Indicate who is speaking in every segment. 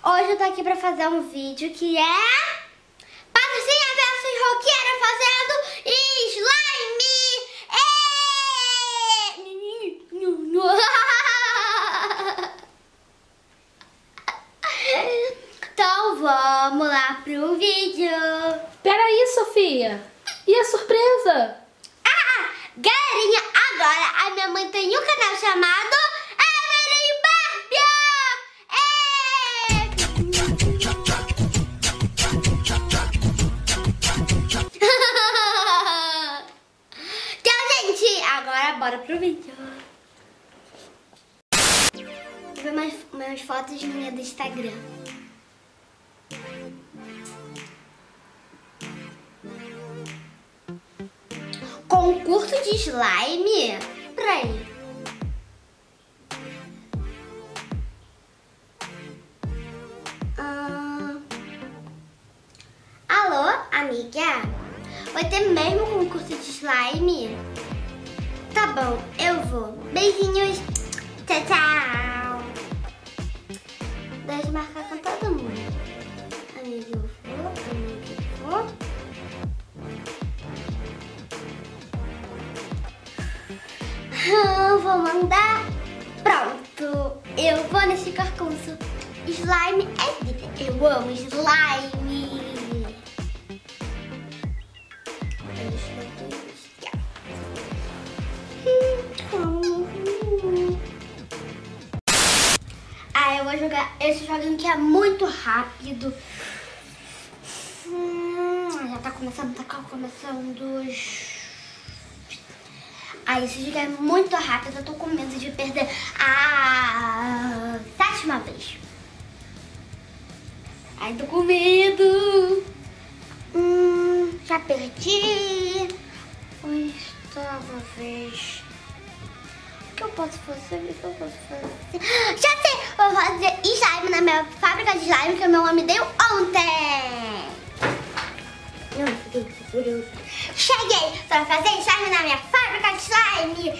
Speaker 1: Hoje eu tô aqui pra fazer um vídeo que é Patricinha versus Roqueira fazendo slime! Então vamos lá pro vídeo.
Speaker 2: Peraí, Sofia. E a surpresa?
Speaker 1: Galerinha, agora a minha mãe tem um canal chamado Então, gente, agora bora pro vídeo. Vou ver umas fotos minhas do Instagram. Concurso de slime? Peraí. Alô, amiga? Vai ter mesmo concurso de slime? Tá bom, eu vou. Beijinhos. Tchau, tchau. Deixa eu marcar com todo mundo. Amiga, eu vou. Amiga, eu vou. Vou mandar. Pronto. Eu vou nesse concurso. Slime é vida. Eu amo slime. Eu vou jogar esse joguinho que é muito rápido. Já tá começando. Esse jogo é muito rápido, eu tô com medo de perder a 7ª vez. Ai, tô com medo. Já perdi. 8ª vez. O que eu posso fazer? Já sei! Vou fazer slime na minha fábrica de slime que meu homem deu ontem. Cheguei para fazer slime na minha fábrica de slime.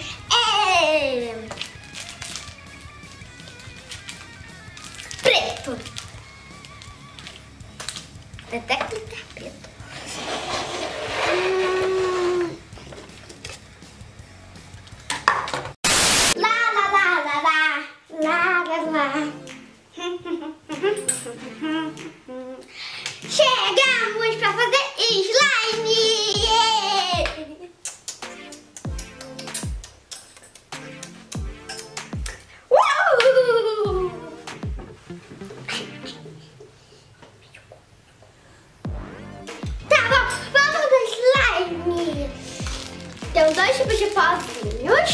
Speaker 1: Preto. Até que tá preto. Chegamos pra fazer slime! Tá bom, vamos fazer slime! Tem 2 tipos de pozinhos.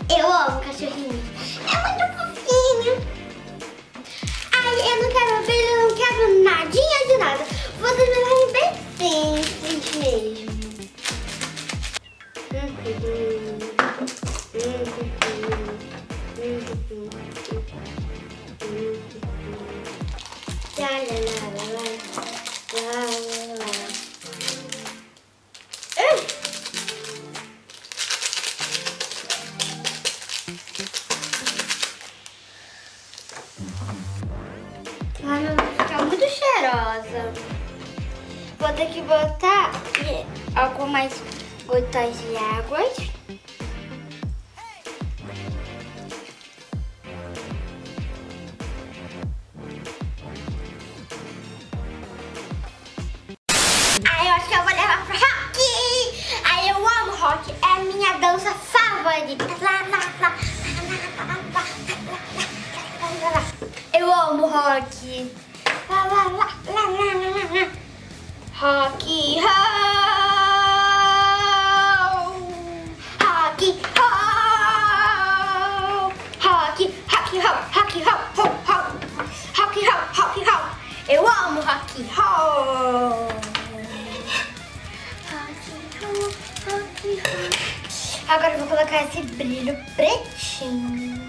Speaker 1: Eu amo cachorrinho. É muito fofinho. Ai, eu não quero ver, eu não quero nadinha de nada. Vocês me levam bem simples mesmo. Ai, vai ficar muito cheirosa. Vou ter que botar algumas gotas de água. Ai, eu acho que eu vou levar pro rock. Ai, eu amo rock. É a minha dança favorita. Eu amo rock. Rock, ho! Rock, ho! Rock, rock, ho! Rock, ho! Ho, ho! Rock, ho! Rock, ho! Eu amo rock, ho! Agora eu vou colocar esse brilho pretinho.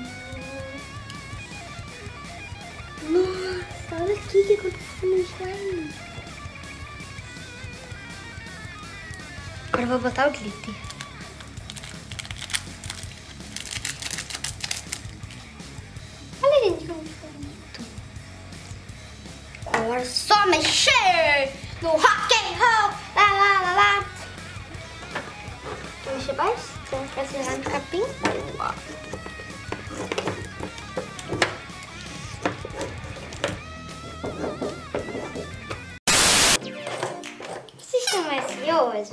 Speaker 1: Nossa, olha aqui que aconteceu no slime. Agora eu vou botar o glitter. Olha, gente, como ficou bonito. Agora é só mexer no rock and roll. Lá, lá, lá, lá. Vou mexer bastante pra serrar no capim. Vocês estão ansiosos?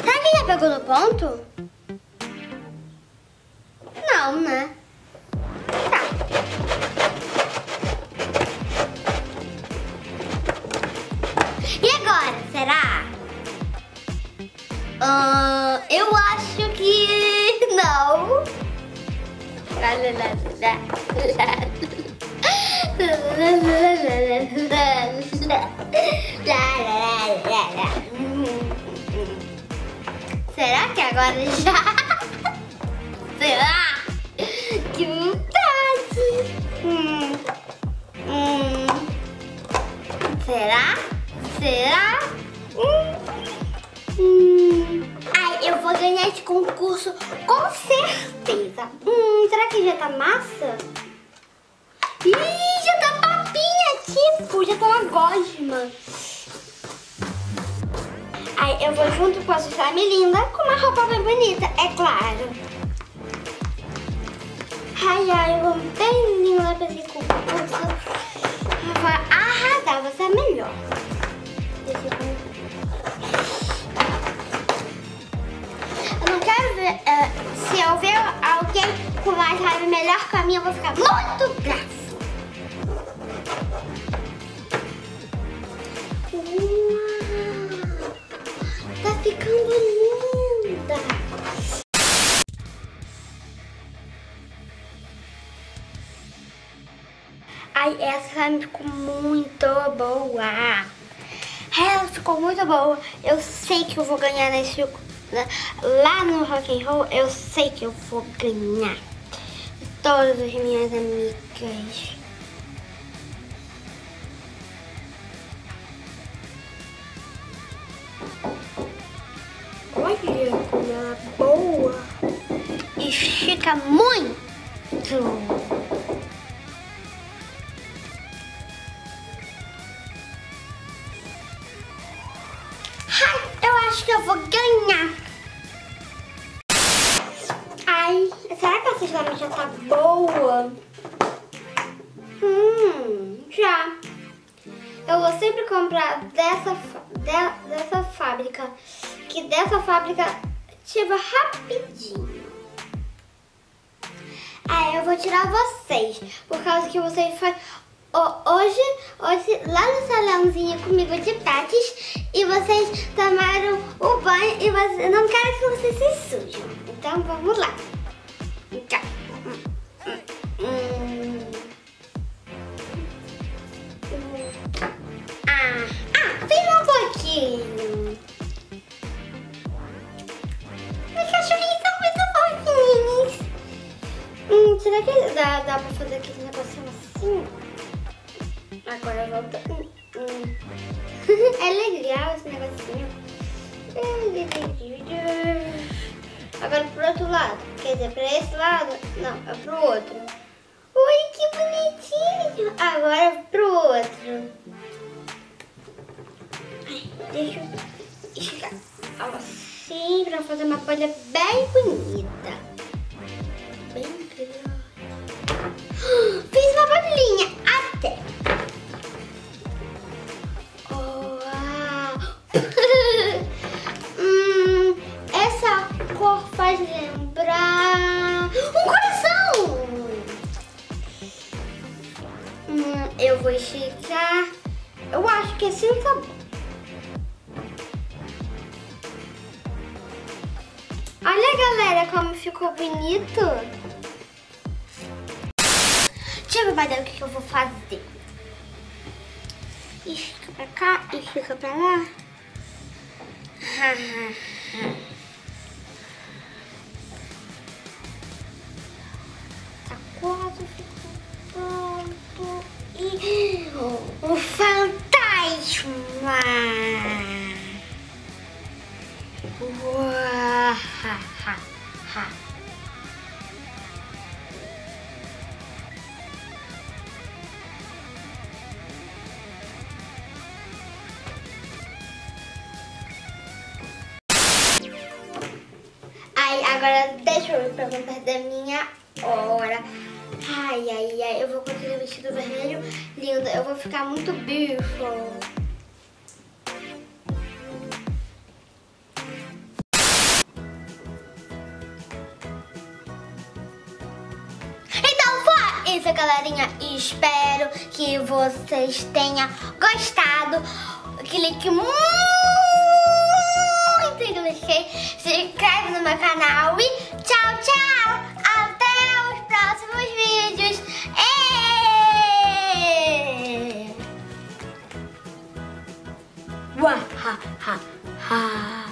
Speaker 1: Será que já pegou no ponto? Não, né? Tá. E agora, será? Eu acho que não. Será que agora já? Será? Que vontade! Será? Será? Ai, eu vou ganhar esse concurso com certeza. Será que já tá massa? Ih, já tá papinha, tipo, já tá uma gosma. Ai, eu vou junto com a slime linda com uma roupa bem bonita, é claro. Ai, eu vou bem linda pra esse concurso. Eu vou arrasar, você é melhor. Eu não quero ver, se eu ver alguém com mais raiva melhor que a minha, eu vou ficar muito brava. Tá ficando linda. Ai, essa slime ficou muito boa. Ela ficou muito boa. Eu sei que eu vou ganhar nesse... Lá no Rock and Roll, eu sei que eu vou ganhar. Todas as minhas amigas. Olha como ela é boa. E fica muito. Eu acho que eu vou ganhar. Ai, será que essa slime já tá boa? Já. Eu vou sempre comprar dessa fábrica. Que dessa fábrica tira rapidinho. Aí eu vou tirar vocês. Por causa que vocês fazem... Hoje lá no salãozinho comigo de pets e vocês tomaram o banho e eu não quero que vocês se sujam. Então vamos lá. Então. Fiz um pouquinho. Meus cachorrinhos são muito fofinhos. Será que dá pra fazer aquele negocinho assim? Agora volta. É legal esse negocinho. Agora pro outro lado. Quer dizer, pra esse lado? Não, é pro outro. Ui, que bonitinho. Agora pro outro. Deixa eu esticar assim pra fazer uma bolha bem bonita. Bem grande. Fiz uma bolinha até. Essa cor faz lembrar um coração. Eu vou esticar. Eu acho que assim tá bom. Olha, galera, como ficou bonito. Deixa eu ver mais o que eu vou fazer. Estica pra cá, estica pra lá. O fantasma. Ai, agora deixa eu ir pra não perder a minha hora. Ai, ai, ai, eu vou com aquele vestido vermelho lindo. Eu vou ficar muito beautiful. Então foi isso, galerinha. Espero que vocês tenham gostado. Clique muito em gostei. Se inscreve no meu canal e tchau, tchau. Até os próximos vídeos. Uá, ha, ha, ha.